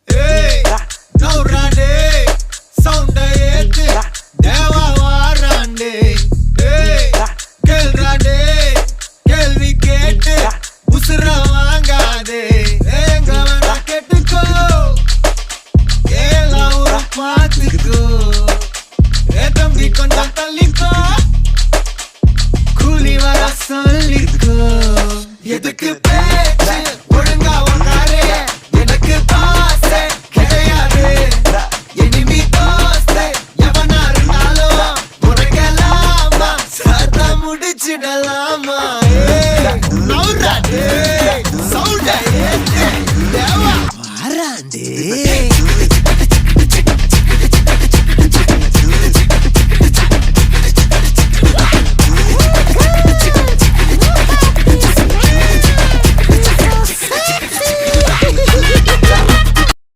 Hey, now rande, sound ஏத்து தேவா வாராண்டே. Hey, கேள்றாண்டே, கேள்வி கேட்டு உசுர வாங்காதே. எங்க வேணா கேட்டுக்கோ, எல்லாம் ஒரு பாத்துக்கோ. தம்பி கொஞ்சம் தள்ளிக்கோ, கூலி வர சொல்லிக்கோ. எதுக்கு பேச்சு ஒழுங்கா ஒன்றாரே, எனக்கு பாசே கிடையாது. எனிமி தோஸ்தே எவனா இருந்தாலும் உனக்கெல்லாமா சத்தா முடிச்சிடலாமா. நவுராடே, சவுண்டா ஏத்து தேவா வாராண்டே.